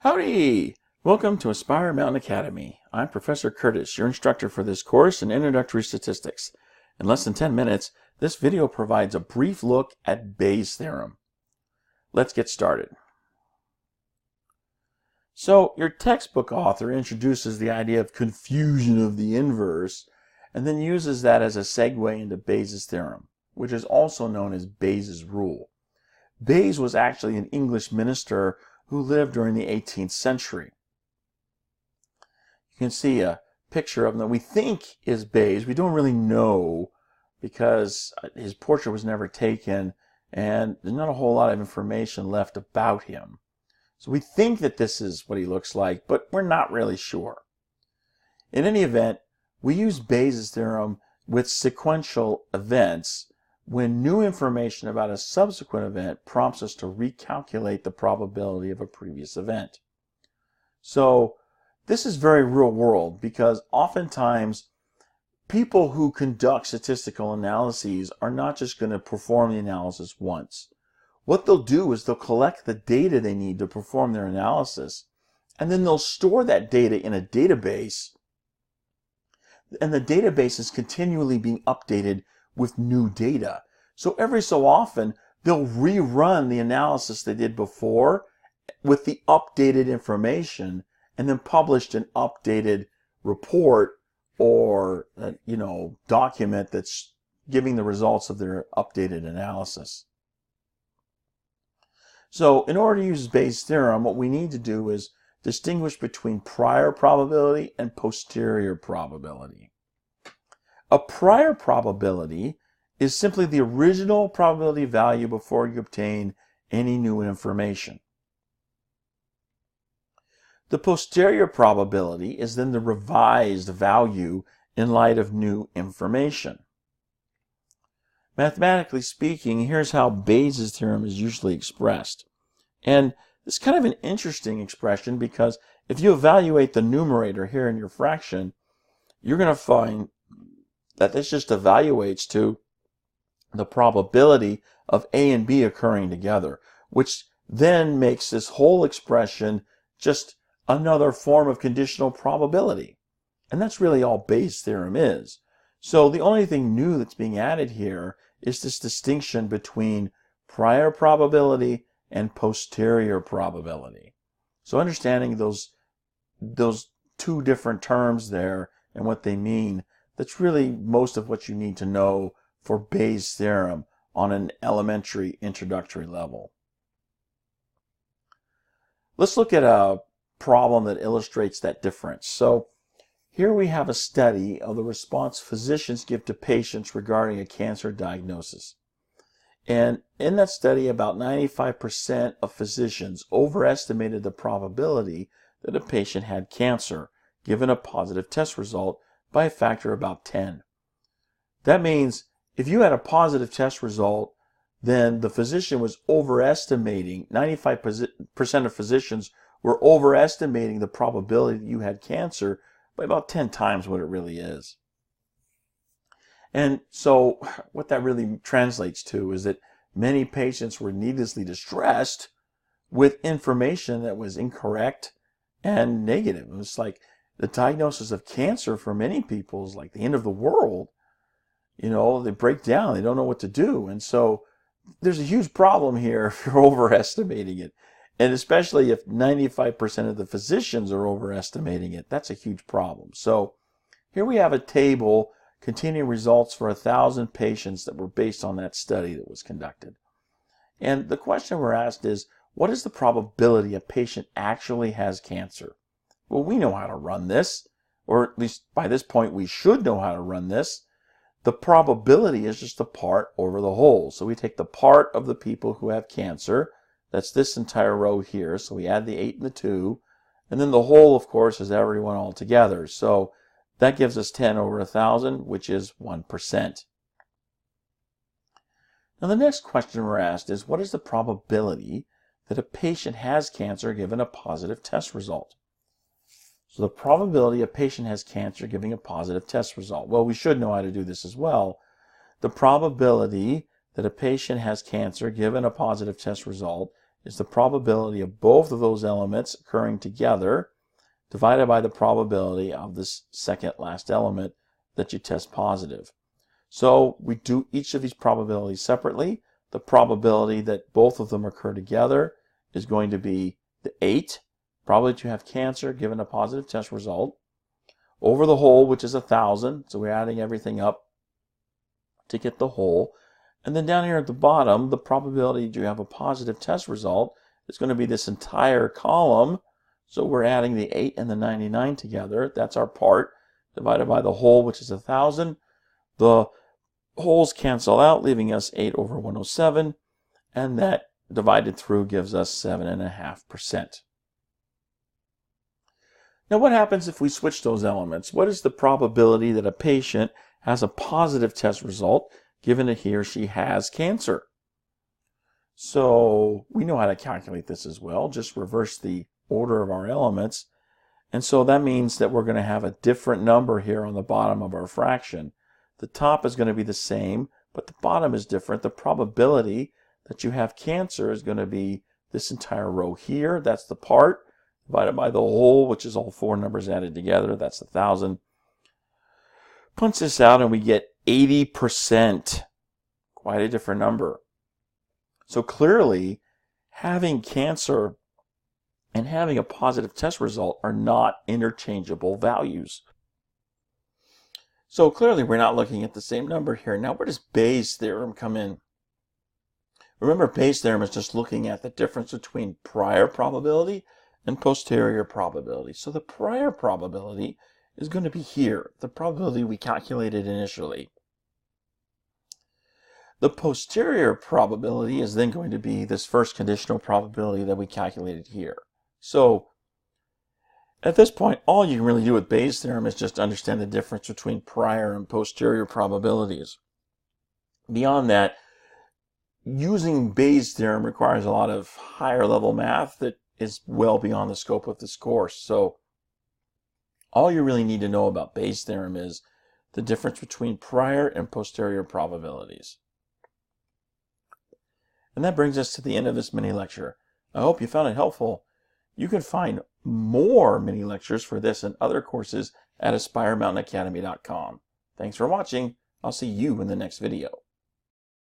Howdy! Welcome to Aspire Mountain Academy. I'm Professor Curtis, your instructor for this course in Introductory Statistics. In less than 10 minutes, this video provides a brief look at Bayes' theorem. Let's get started. So, your textbook author introduces the idea of confusion of the inverse and then uses that as a segue into Bayes' theorem, which is also known as Bayes' rule. Bayes was actually an English minister who lived during the 18th century. You can see a picture of him that we think is Bayes. We don't really know because his portrait was never taken and there's not a whole lot of information left about him. So we think that this is what he looks like, but we're not really sure. In any event, we use Bayes' theorem with sequential events when new information about a subsequent event prompts us to recalculate the probability of a previous event. So this is very real world because oftentimes people who conduct statistical analyses are not just going to perform the analysis once. What they'll do is they'll collect the data they need to perform their analysis, and then they'll store that data in a database, and the database is continually being updated with new data. So every so often, they'll rerun the analysis they did before with the updated information and then publish an updated report or document that's giving the results of their updated analysis. So in order to use Bayes' theorem, what we need to do is distinguish between prior probability and posterior probability. A prior probability is simply the original probability value before you obtain any new information. The posterior probability is then the revised value in light of new information. Mathematically speaking, here's how Bayes' theorem is usually expressed. And it's kind of an interesting expression because if you evaluate the numerator here in your fraction, you're going to find that this just evaluates to the probability of A and B occurring together, which then makes this whole expression just another form of conditional probability. And that's really all Bayes' theorem is. So the only thing new that's being added here is this distinction between prior probability and posterior probability. So understanding those two different terms there and what they mean, that's really most of what you need to know for Bayes' theorem on an elementary introductory level. Let's look at a problem that illustrates that difference. So here we have a study of the response physicians give to patients regarding a cancer diagnosis. And in that study, about 95% of physicians overestimated the probability that a patient had cancer, given a positive test result, by a factor of about 10. That means if you had a positive test result, then the physician was overestimating, 95% of physicians were overestimating the probability that you had cancer by about 10 times what it really is. And so what that really translates to is that many patients were needlessly distressed with information that was incorrect and negative. It was like the diagnosis of cancer for many people is like the end of the world. They break down, they don't know what to do. And so there's a huge problem here if you're overestimating it. And especially if 95% of the physicians are overestimating it, that's a huge problem. So here we have a table containing results for 1,000 patients that were based on that study that was conducted. And the question we're asked is, what is the probability a patient actually has cancer? Well, we know how to run this, or at least by this point we should know how to run this. The probability is just the part over the whole. So we take the part of the people who have cancer, that's this entire row here, so we add the 8 and the 2, and then the whole, of course, is everyone all together. So that gives us 10 over 1,000, which is 1%. Now the next question we're asked is, what is the probability that a patient has cancer given a positive test result? So the probability a patient has cancer giving a positive test result. Well, we should know how to do this as well. The probability that a patient has cancer given a positive test result is the probability of both of those elements occurring together divided by the probability of this second last element that you test positive. So we do each of these probabilities separately. The probability that both of them occur together is going to be the 8, probably to have cancer given a positive test result, over the whole, which is 1,000. So we're adding everything up to get the whole. And then down here at the bottom, the probability that you have a positive test result is going to be this entire column. So we're adding the 8 and the 99 together. That's our part, divided by the whole, which is 1,000. The wholes cancel out, leaving us 8 over 107. And that divided through gives us 7.5%. Now what happens if we switch those elements? What is the probability that a patient has a positive test result given that he or she has cancer? So we know how to calculate this as well. Just reverse the order of our elements. And so that means that we're going to have a different number here on the bottom of our fraction. The top is going to be the same, but the bottom is different. The probability that you have cancer is going to be this entire row here. That's the part, divided by the whole, which is all 4 numbers added together. That's 1,000. Punch this out and we get 80%. Quite a different number. So clearly, having cancer and having a positive test result are not interchangeable values. So clearly we're not looking at the same number here. Now where does Bayes' theorem come in? Remember, Bayes' theorem is just looking at the difference between prior probability and posterior probability. So the prior probability is going to be here, the probability we calculated initially. The posterior probability is then going to be this first conditional probability that we calculated here. So at this point, all you can really do with Bayes' theorem is just understand the difference between prior and posterior probabilities. Beyond that, using Bayes' theorem requires a lot of higher level math that is well beyond the scope of this course. So all you really need to know about Bayes' theorem is the difference between prior and posterior probabilities. And that brings us to the end of this mini lecture. I hope you found it helpful. You can find more mini lectures for this and other courses at AspireMountainAcademy.com. Thanks for watching. I'll see you in the next video.